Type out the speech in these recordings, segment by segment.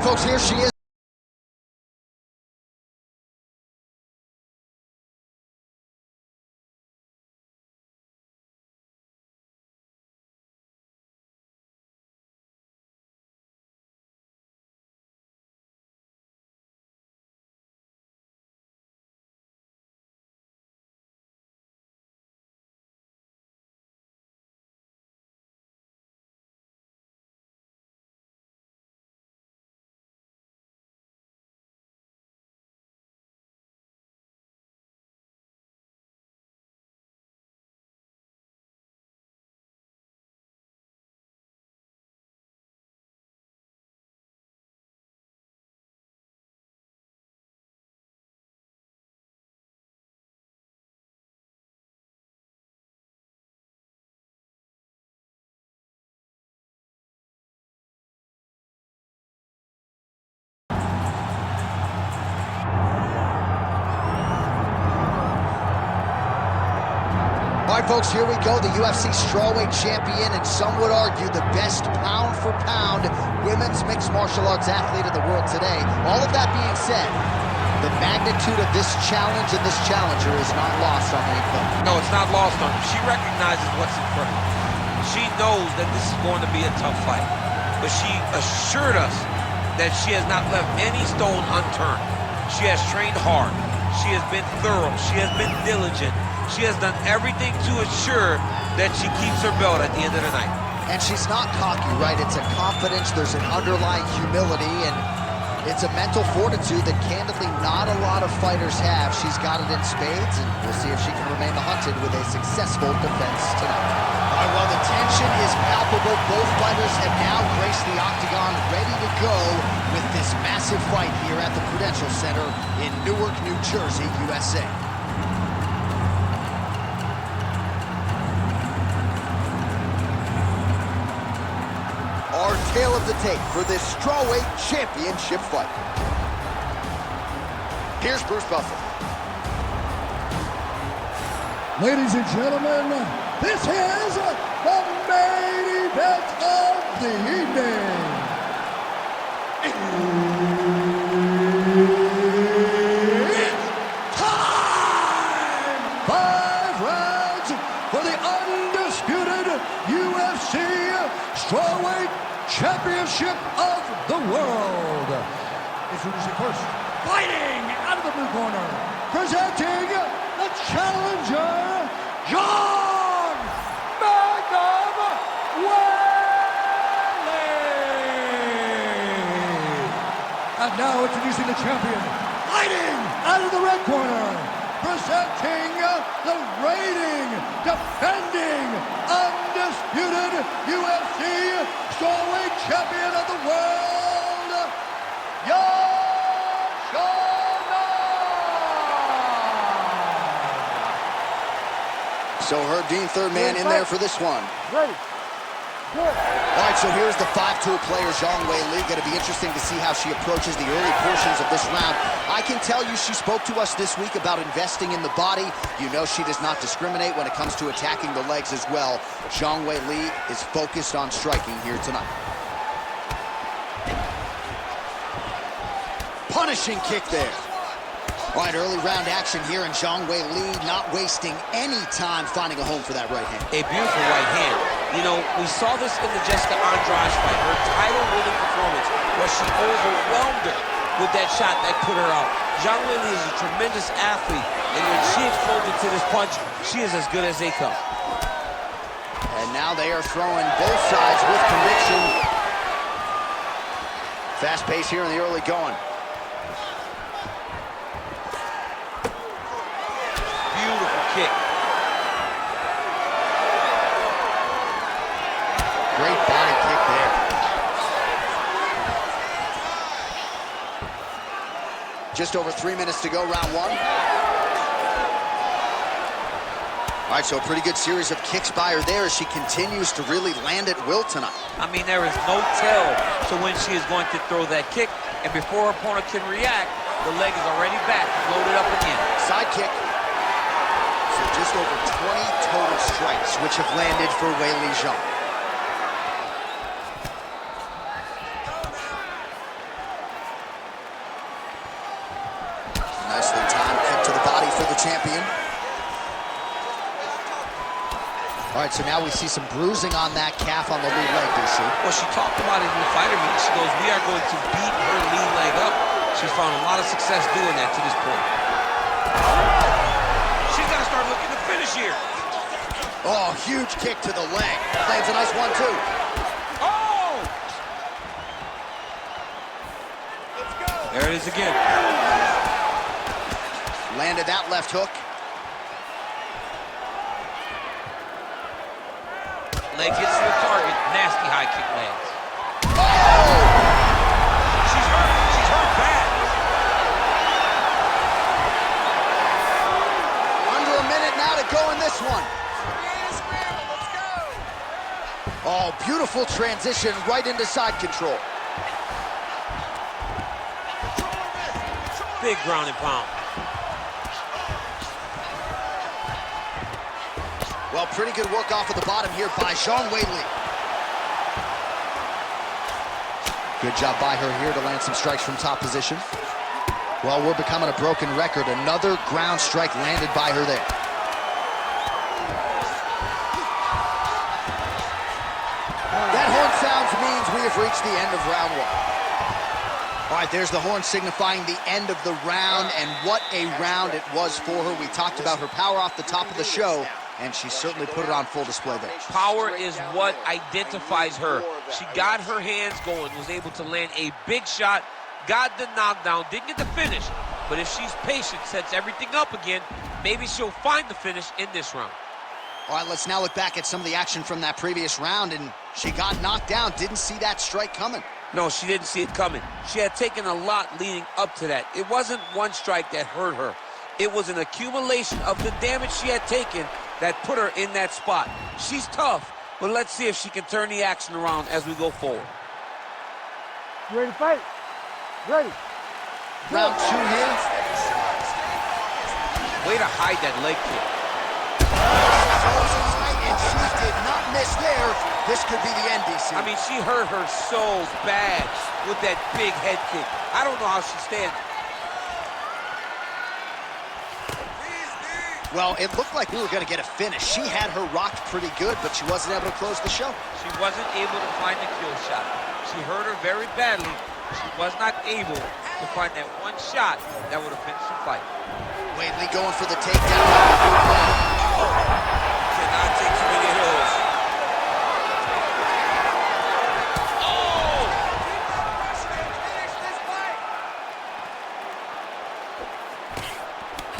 right, folks, here she is. All right, folks, here we go. The UFC strawweight champion, and some would argue the best pound-for-pound women's mixed martial arts athlete in the world today. All of that being said, the magnitude of this challenge and this challenger is not lost on anyone. No, it's not lost on her. She recognizes what's in front of her. She knows that this is going to be a tough fight. But she assured us that she has not left any stone unturned. She has trained hard. She has been thorough. She has been diligent. She has done everything to assure that she keeps her belt at the end of the night. And she's not cocky, right? It's a confidence, there's an underlying humility, and it's a mental fortitude that candidly not a lot of fighters have. She's got it in spades, and we'll see if she can remain the hunted with a successful defense tonight. All right, well, the tension is palpable. Both fighters have now graced the octagon, ready to go with this massive fight here at the Prudential Center in Newark, New Jersey, USA. Our tale of the tape for this strawweight championship fight. Here's Bruce Buffer. Ladies and gentlemen, this is the main event of the evening. It's time! 5 rounds for the undisputed UFC strawweight championship of the world. Introducing first, fighting out of the blue corner, presenting the challenger, Zhang Weili. And now introducing the champion, fighting out of the red corner, presenting the reigning, defending, undisputed UFC strawweight champion of the world, Xianan. So Herb Dean, third man in there for this one. Ready. All right, so here's the 5-tool player, Zhang Weili. Going to be interesting to see how she approaches the early portions of this round. I can tell you she spoke to us this week about investing in the body. You know she does not discriminate when it comes to attacking the legs as well. Zhang Weili is focused on striking here tonight. Punishing kick there. All right, early round action here, and Zhang Weili not wasting any time finding a home for that right hand. A beautiful right hand. You know, we saw this in the Jessica Andrade fight, her title-winning performance, where she overwhelmed her with that shot that put her out. Zhang Weili is a tremendous athlete, and when she explodes into this punch, she is as good as they come. And now they are throwing both sides with conviction. Fast pace here in the early going. Kick. Great body kick there. Just over 3 minutes to go, round one. All right, so a pretty good series of kicks by her there as she continues to really land at will tonight. I mean, there is no tell to when she is going to throw that kick, and before her opponent can react, the leg is already back, loaded up again. Side kick. So just over 20 total strikes, which have landed for Weili Zhang. Nicely timed kick to the body for the champion. All right, so now we see some bruising on that calf on the lead leg, DC. Well, she talked about it in the fighter meeting. She goes, we are going to beat her lead leg up. She's found a lot of success doing that to this point. She's got to start looking to finish here. Oh, huge kick to the leg. Lands a nice one, too. Oh! There it is again. Landed that left hook. Leg gets to the target. Nasty high kick lands. Oh! She's hurt. She's hurt bad. Under a minute now to go in this one. Oh, beautiful transition right into side control. Big ground and pound. Well, pretty good work off of the bottom here by Zhang Weili. Good job by her here to land some strikes from top position. Well, we're becoming a broken record. Another ground strike landed by her there. That horn sounds means we have reached the end of round one. All right, there's the horn signifying the end of the round, and what a round it was for her. We talked about her power off the top of the show, and she certainly put it on full display there. Power is what identifies her. She got her hands going, was able to land a big shot, got the knockdown, didn't get the finish, but if she's patient, sets everything up again, maybe she'll find the finish in this round. All right, let's now look back at some of the action from that previous round, and she got knocked down, didn't see that strike coming. No, she didn't see it coming. She had taken a lot leading up to that. It wasn't one strike that hurt her. It was an accumulation of the damage she had taken that put her in that spot. She's tough, but let's see if she can turn the action around as we go forward. You ready to fight? Ready. Round two here. Way to hide that leg kick. And she did not miss there. This could be the end, DC. I mean, she hurt her so bad with that big head kick. I don't know how she stands. Well, it looked like we were going to get a finish. She had her rocked pretty good, but she wasn't able to close the show. She wasn't able to find the kill shot. She hurt her very badly. She was not able to find that one shot that would have finished the fight. Weili going for the takedown. Cannot take too many of those. Oh!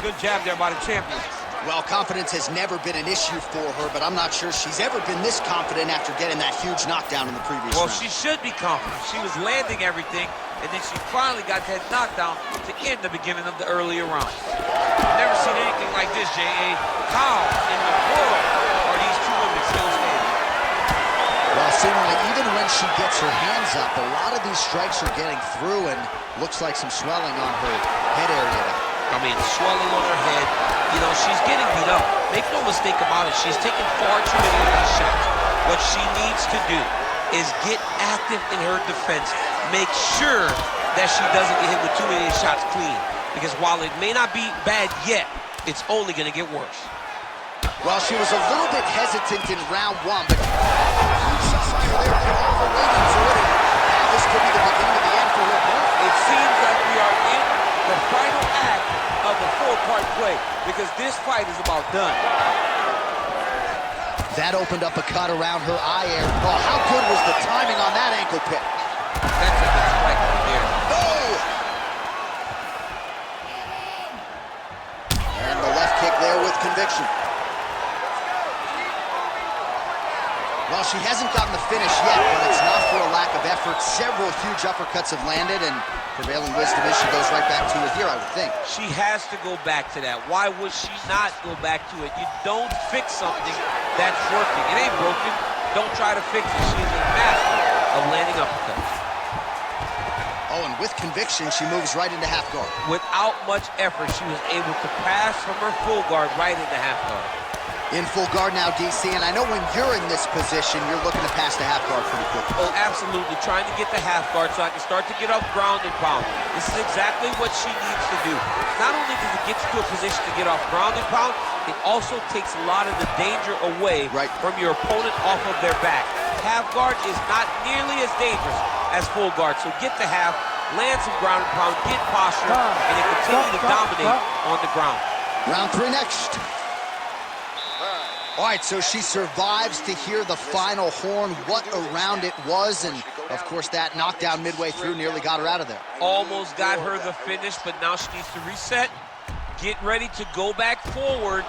Good jab there by the champion. Well, confidence has never been an issue for her, but I'm not sure she's ever been this confident after getting that huge knockdown in the previous round. Well, she should be confident. She was landing everything, and then she finally got that knockdown to end the beginning of the earlier round. Never seen anything like this, J.A. How in the world are these two women still standing? Well, seemingly, even when she gets her hands up, a lot of these strikes are getting through, and looks like some swelling on her head area. I mean, swelling on her head. You know, she's getting beat up. Make no mistake about it. She's taking far too many of these shots. What she needs to do is get active in her defense. Make sure that she doesn't get hit with too many shots clean. Because while it may not be bad yet, it's only going to get worse. Well, she was a little bit hesitant in round one, but huge shot by her there, put all her weight into it, and now this could be the beginning of the end for her opponent. It seems like we are in the final act of the four-part play, because this fight is about done. That opened up a cut around her eye area. Oh, how good was the timing on that ankle pick? That's a good strike right there. Oh! And the left kick there with conviction. Well, she hasn't gotten the finish yet, but it's not for a lack of effort. Several huge uppercuts have landed, and prevailing wisdom is she goes right back to it here, I would think. She has to go back to that. Why would she not go back to it? You don't fix something that's working. It ain't broken. Don't try to fix it. She is a master of landing uppercuts. Oh, and with conviction, she moves right into half guard. Without much effort, she was able to pass from her full guard right into half guard. In full guard now, DC, and I know when you're in this position, you're looking to pass the half guard pretty quickly. Oh, absolutely. Trying to get the half guard so I can start to get up ground and pound. This is exactly what she needs to do. Not only does it get you to a position to get off ground and pound, it also takes a lot of the danger away from your opponent off of their back. Half guard is not nearly as dangerous as full guard, so get the half, land some ground and pound, get posture, and then continue to dominate on the ground. Round 3 next. All right, so she survives to hear the final horn. What a round it was, and of course that knockdown midway through nearly got her out of there. Almost got her the finish, but now she needs to reset, get ready to go back forward,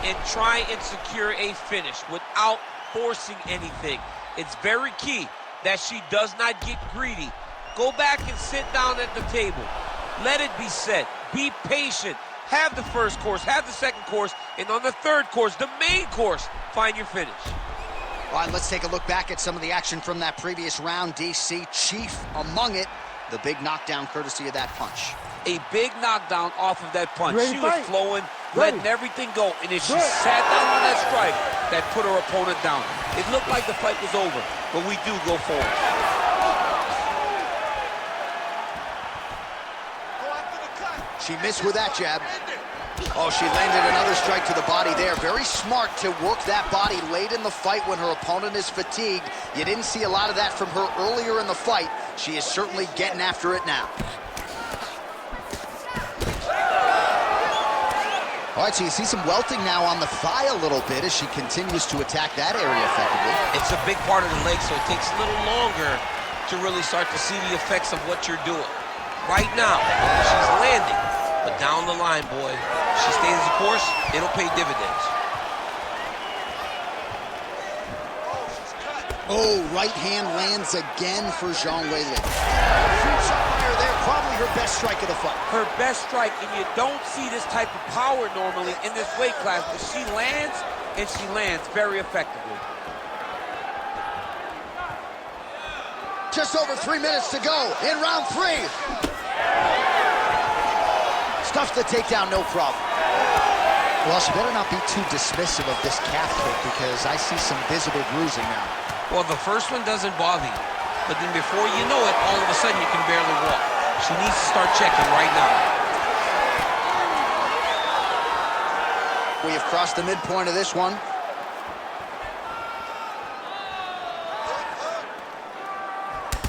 and try and secure a finish without forcing anything. It's very key that she does not get greedy. Go back and sit down at the table. Let it be said. Be patient. Have the first course, have the second course, and on the third course, the main course, find your finish. All right, let's take a look back at some of the action from that previous round, DC. Chief among it, the big knockdown courtesy of that punch. A big knockdown off of that punch. She was flowing, letting everything go, and then she sat down on that strike that put her opponent down. It looked like the fight was over, but we do go forward. She missed with that jab. Oh, she landed another strike to the body there. Very smart to work that body late in the fight when her opponent is fatigued. You didn't see a lot of that from her earlier in the fight. She is certainly getting after it now. All right, so you see some welting now on the thigh a little bit as she continues to attack that area effectively. It's a big part of the leg, so it takes a little longer to really start to see the effects of what you're doing. Right now, she's landing, but down the line, boy, she stays the course, it'll pay dividends. Oh, right hand lands again for Zhang Weili. Huge shot fire there, probably her best strike of the fight. Her best strike, and you don't see this type of power normally in this weight class, but she lands, and she lands very effectively. Just over 3 minutes to go in round 3. Stuffs the takedown, no problem. Well, she better not be too dismissive of this calf kick because I see some visible bruising now. Well, the first one doesn't bother you, but then before you know it, all of a sudden you can barely walk. She needs to start checking right now. We have crossed the midpoint of this one.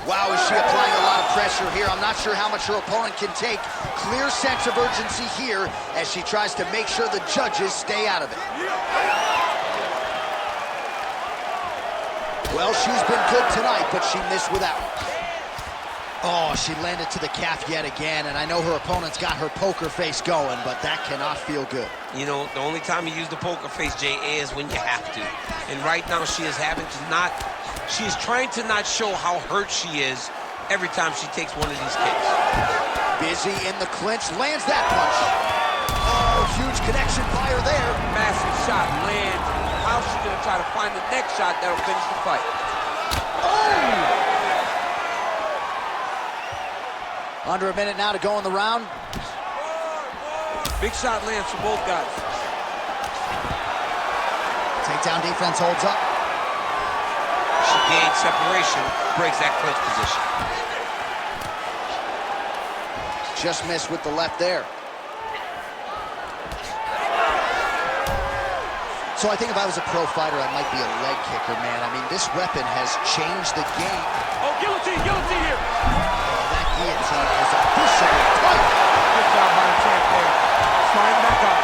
Wow, is she applying a lot of pressure here? I'm not sure how much her opponent can take. Clear sense of urgency here as she tries to make sure the judges stay out of it. Well, she's been good tonight, but she missed with that one. Oh, she landed to the calf yet again, and I know her opponent's got her poker face going, but that cannot feel good. You know, the only time you use the poker face, Jay, is when you have to. And right now, she is having to not... She is trying to not show how hurt she is every time she takes one of these kicks. Busy in the clinch, lands that punch. Oh, huge connection fire there. Massive shot lands. How's she gonna try to find the next shot that'll finish the fight? Oh! Under a minute now to go in the round. Big shot lands for both guys. Takedown defense holds up. She gains separation, breaks that clinch position. Just missed with the left there. So I think if I was a pro fighter, I might be a leg kicker, man. I mean, this weapon has changed the game. Oh, guillotine here! Oh, that guillotine is officially tight. Good job by the champ there. Sliding back up.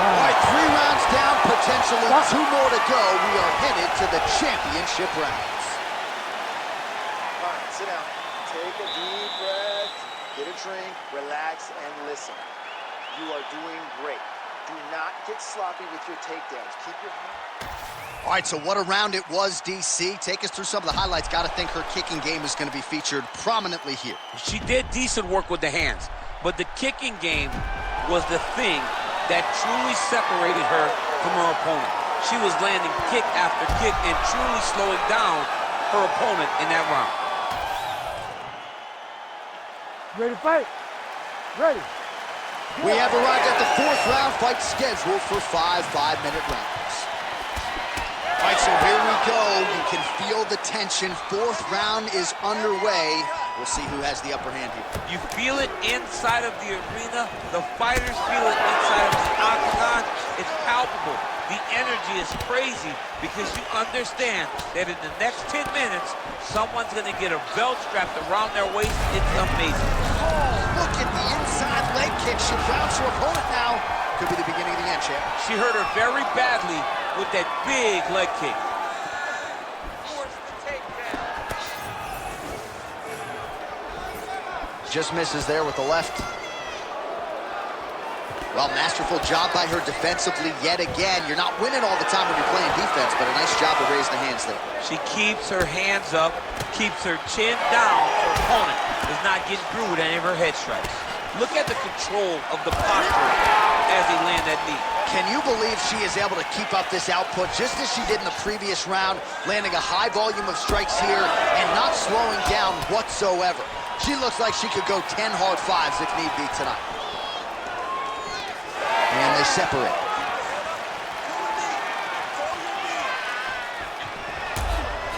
All right, 3 rounds down, potentially 2 more to go. We are headed to the championship rounds. All right, sit down. Take a deep breath, get a drink, relax, and listen. You are doing great. Do not get sloppy with your takedowns. Keep your hand. All right, so what a round it was, DC. Take us through some of the highlights. Got to think her kicking game is going to be featured prominently here. She did decent work with the hands, but the kicking game was the thing that truly separated her from her opponent. She was landing kick after kick and truly slowing down her opponent in that round. Ready to fight? Ready. We have arrived at the 4th round, fight scheduled for 5 5-minute rounds. All right, so here we go. You can feel the tension. 4th round is underway. We'll see who has the upper hand here. You feel it inside of the arena. The fighters feel it inside of the octagon. It's palpable. The energy is crazy because you understand that in the next 10 minutes, someone's going to get a belt strapped around their waist. It's amazing. Oh, look at the inside leg kick. She grounds her opponent now. Could be the beginning of the end, champ. She hurt her very badly with that big leg kick. Just misses there with the left. Well, masterful job by her defensively yet again. You're not winning all the time when you're playing defense, but a nice job to raise the hands there. She keeps her hands up, keeps her chin down. Her opponent is not getting through with any of her head strikes. Look at the control of the posture as they land that knee. Can you believe she is able to keep up this output just as she did in the previous round, landing a high volume of strikes here and not slowing down whatsoever? She looks like she could go 10 hard 5s if need be tonight. And they separate.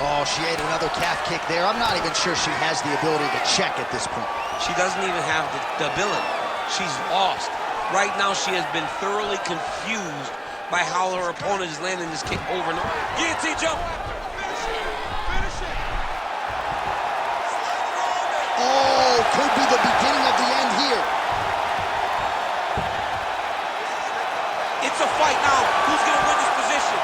Oh, she ate another calf kick there. I'm not even sure she has the ability to check at this point. She doesn't even have the ability. She's lost. Right now, she has been thoroughly confused by how her opponent is landing this kick over and over. Guillotine jump. Oh, could be the beginning of the end here. It's a fight now. Who's going to win this position?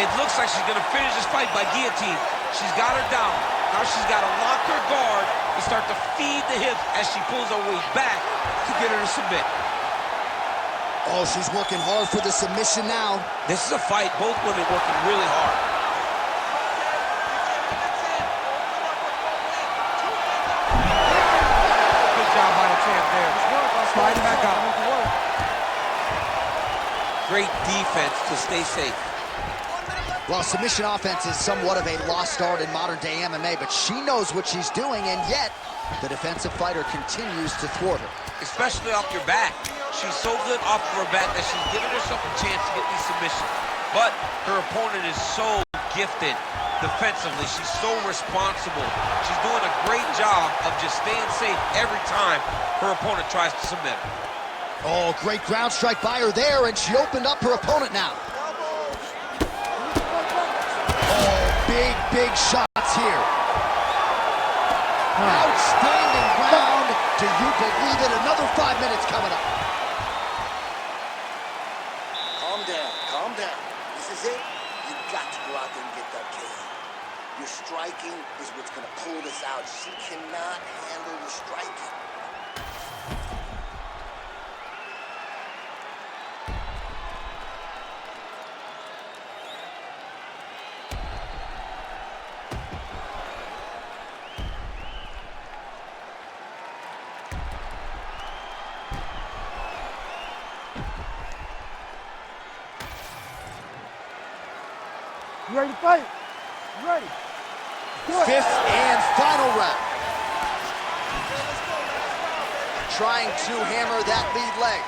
It looks like she's going to finish this fight by guillotine. She's got her down. Now she's got to lock her guard and start to feed the hips as she pulls her weight back to get her to submit. Oh, she's working hard for the submission now. This is a fight. Both women working really hard. Slide back up. Great defense to stay safe. Well, submission offense is somewhat of a lost art in modern-day MMA, but she knows what she's doing, and yet the defensive fighter continues to thwart her. Especially off your back. She's so good off of her back that she's giving herself a chance to get these submissions. But her opponent is so gifted defensively. She's so responsible. She's doing a great job of just staying safe every time her opponent tries to submit her. Oh, great ground strike by her there, and she opened up her opponent now. Oh, big shots here. Outstanding round. Do you believe it? Another 5 minutes coming up. Calm down. This is it. You got to go out there and get that KO. Your striking is what's going to pull this out. She cannot handle the striking. You ready to fight? You ready? Fifth and final round. Trying to hammer that lead leg.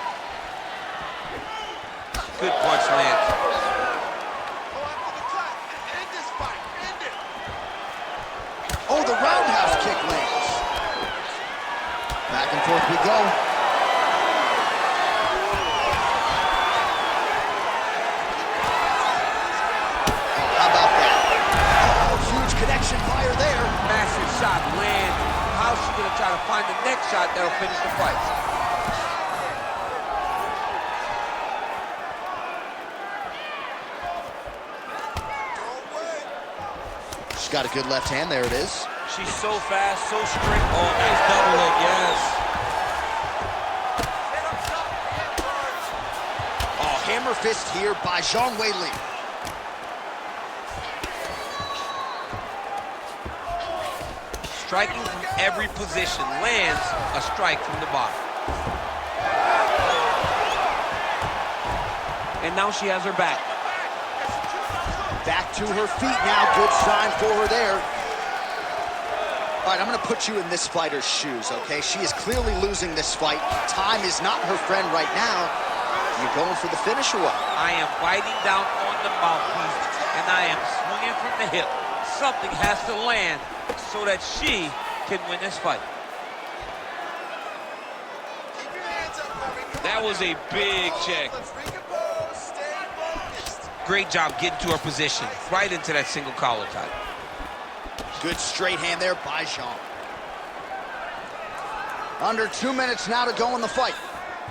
Good punch lands. Oh, the roundhouse kick lands. Back and forth we go. Connection fire there. Massive shot lands. How's she gonna try to find the next shot that'll finish the fight? She's got a good left hand. There it is. She's so fast, so straight. Oh, nice double leg, yes. Oh, hammer fist here by Zhang Weili. Striking from every position, lands a strike from the bottom. And now she has her back. Back to her feet now, good sign for her there. All right, I'm going to put you in this fighter's shoes, okay? She is clearly losing this fight. Time is not her friend right now. You going for the finish or what? I am biting down on the mouthpiece, and I am swinging from the hip. Something has to land so that she can win this fight. That was a big check. Great job getting to her position, right into that single collar tie. Good straight hand there by Zhang. Under 2 minutes now to go in the fight.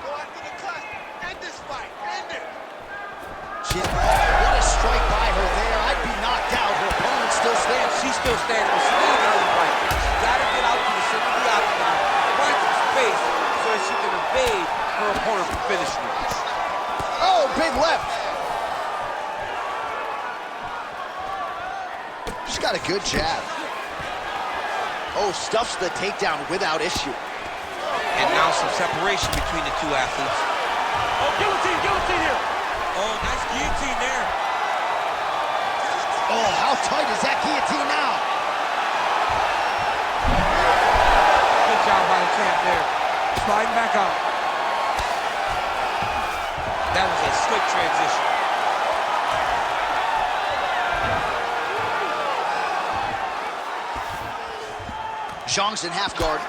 Go after the cut. End this fight. End it. What a strike by her there. I'd be knocked out. Her opponent still stands. She's still standing, but she's not out of the fight. She's got to get out to the center of the octagon, find some space so that she can evade her opponent from finishing her. Oh, big left. She's got a good jab. Oh, stuffs the takedown without issue. And now some separation between the two athletes. Oh, guillotine here. Oh, nice guillotine there. Oh, how tight is that guillotine now? Good job by the champ there. Sliding back out. That was a slick transition. Zhang's in half guard.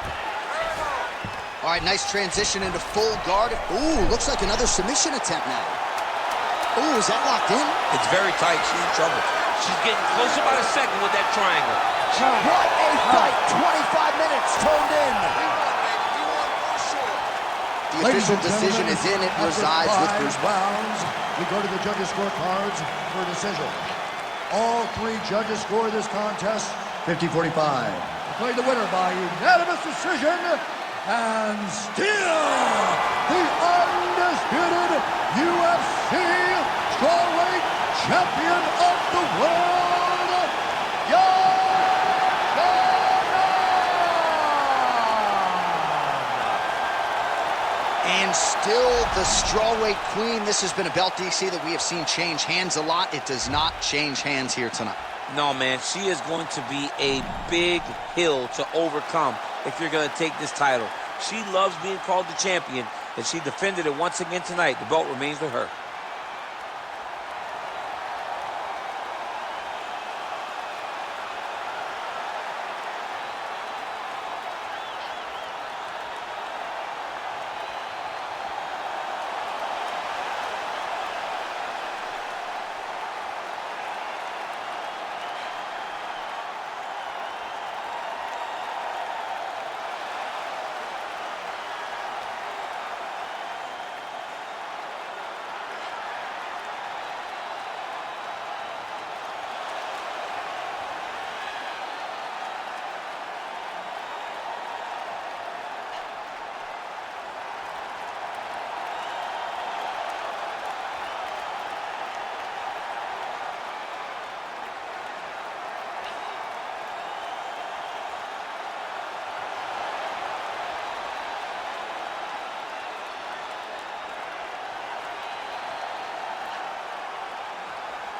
All right, nice transition into full guard. Ooh, looks like another submission attempt now. Ooh, is that locked in? It's very tight. She's in trouble. She's getting closer by the second with that triangle. What a fight! 25 minutes turned in. The official decision is in. It resides with Bruce. rounds. We go to the judges' scorecards for a decision. All 3 judges score this contest 50-45. Declared the winner by unanimous decision, and still the undisputed UFC strawweight champion of the world, Xianan! And still the strawweight queen. This has been a belt, DC, that we have seen change hands a lot. It does not change hands here tonight. No, man, she is going to be a big hill to overcome if you're going to take this title. She loves being called the champion, and she defended it once again tonight. The belt remains with her.